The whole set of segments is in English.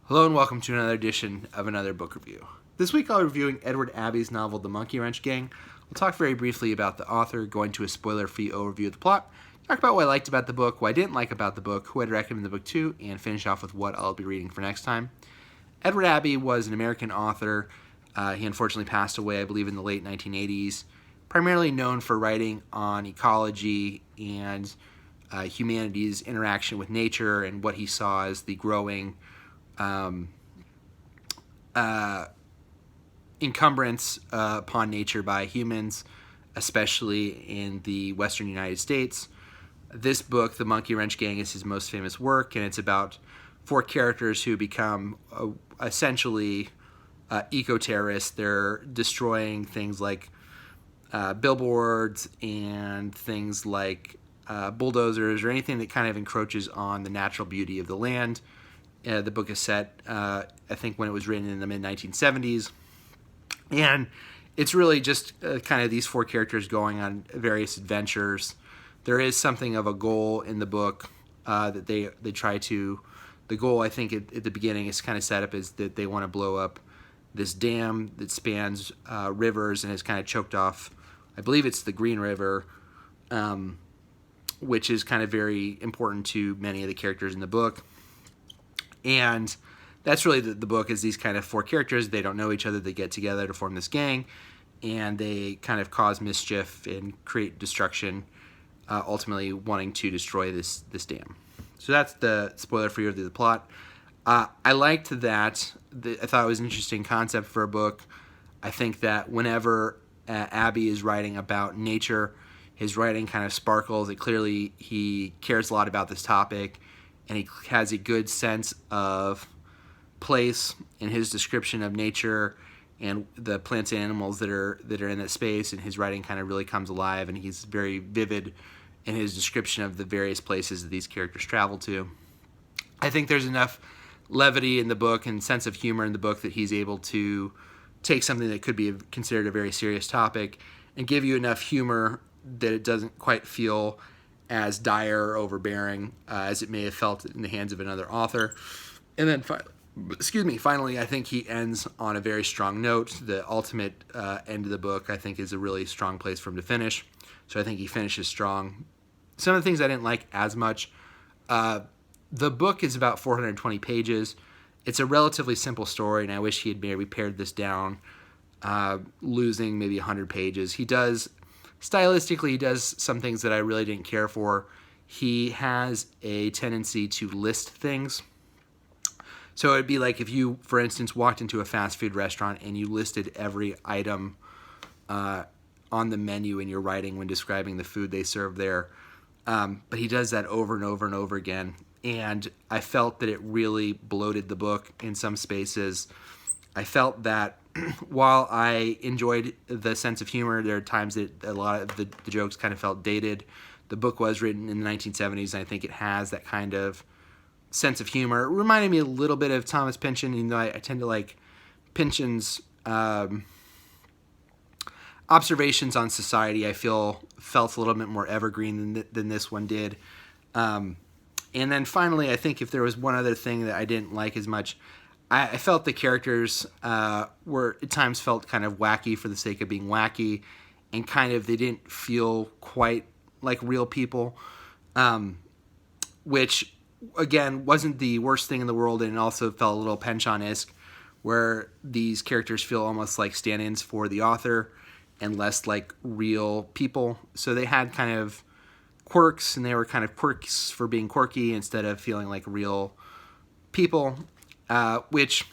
Hello and welcome to another edition of another book review. This week I'll be reviewing Edward Abbey's novel The Monkey Wrench Gang. We'll talk very briefly about the author, go into a spoiler-free overview of the plot, talk about what I liked about the book, what I didn't like about the book, who I'd recommend the book to, and finish off with what I'll be reading for next time. Edward Abbey was an American author. He unfortunately passed away, I believe, in the late 1980s, primarily known for writing on ecology and humanity's interaction with nature and what he saw as the growing encumbrance upon nature by humans, especially in the Western United States. This book, The Monkey Wrench Gang, is his most famous work, and it's about four characters who become essentially eco-terrorists. They're destroying things like billboards and things like bulldozers or anything that kind of encroaches on the natural beauty of the land. The book is set, I think, when it was written in the mid-1970s. And it's really just kind of these four characters going on various adventures. There is something of a goal in the book that they try to... The goal, I think, at the beginning is kind of set up as that they want to blow up this dam that spans rivers and is kind of choked off. I believe it's the Green River, which is kind of very important to many of the characters in the book. And that's really the book, is these kind of four characters. They don't know each other. They get together to form this gang, and they kind of cause mischief and create destruction, ultimately wanting to destroy this dam. So that's the spoiler-free review of the plot. I liked that. I thought it was an interesting concept for a book. I think that whenever Abbey is writing about nature, his writing kind of sparkles. Clearly he cares a lot about this topic, and he has a good sense of place in his description of nature and the plants and animals that are in that space, and his writing kind of really comes alive, and he's very vivid in his description of the various places that these characters travel to. I think there's enough levity in the book and sense of humor in the book that he's able to take something that could be considered a very serious topic and give you enough humor that it doesn't quite feel as dire or overbearing as it may have felt in the hands of another author. And then finally, I think he ends on a very strong note. The ultimate end of the book, I think, is a really strong place for him to finish. So I think he finishes strong. Some of the things I didn't like as much. The book is about 420 pages. It's a relatively simple story, and I wish he had maybe pared this down, losing maybe 100 pages. Stylistically, he does some things that I really didn't care for. He has a tendency to list things. So it'd be like if you, for instance, walked into a fast food restaurant and you listed every item on the menu in your writing when describing the food they serve there. But he does that over and over and over again. And I felt that it really bloated the book in some spaces. I felt that while I enjoyed the sense of humor, there are times that a lot of the jokes kind of felt dated. The book was written in the 1970s, and I think it has that kind of sense of humor. It reminded me a little bit of Thomas Pynchon, even though I tend to like Pynchon's observations on society. I felt a little bit more evergreen than this one did. And then finally, I think if there was one other thing that I didn't like as much, I felt the characters were at times felt kind of wacky for the sake of being wacky, and kind of they didn't feel quite like real people, which again wasn't the worst thing in the world, and it also felt a little Pynchon-esque, where these characters feel almost like stand-ins for the author and less like real people. So they had kind of quirks, and they were kind of quirks for being quirky instead of feeling like real people. Which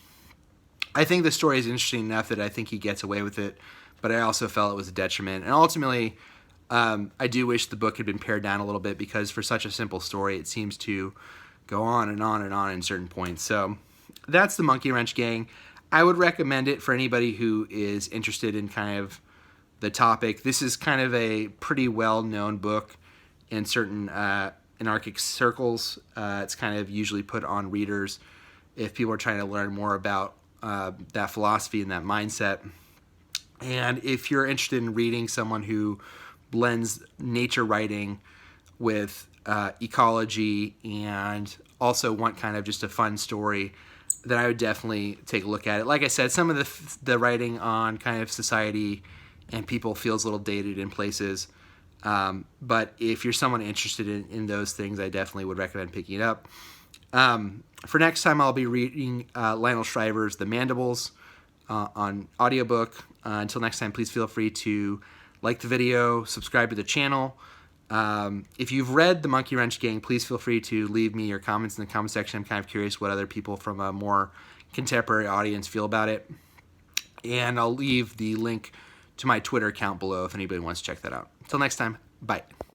I think the story is interesting enough that I think he gets away with it, but I also felt it was a detriment. And ultimately, I do wish the book had been pared down a little bit, because for such a simple story, it seems to go on and on and on in certain points. So that's The Monkey Wrench Gang. I would recommend it for anybody who is interested in kind of the topic. This is kind of a pretty well-known book in certain anarchic circles. It's kind of usually put on readers if people are trying to learn more about that philosophy and that mindset. And if you're interested in reading someone who blends nature writing with ecology and also want kind of just a fun story, then I would definitely take a look at it. Like I said, some of the writing on kind of society and people feels a little dated in places. But if you're someone interested in those things, I definitely would recommend picking it up. For next time, I'll be reading Lionel Shriver's The Mandibles on audiobook. Until next time, please feel free to like the video, subscribe to the channel. If you've read The Monkey Wrench Gang, please feel free to leave me your comments in the comment section. I'm kind of curious what other people from a more contemporary audience feel about it. And I'll leave the link to my Twitter account below if anybody wants to check that out. Until next time, bye.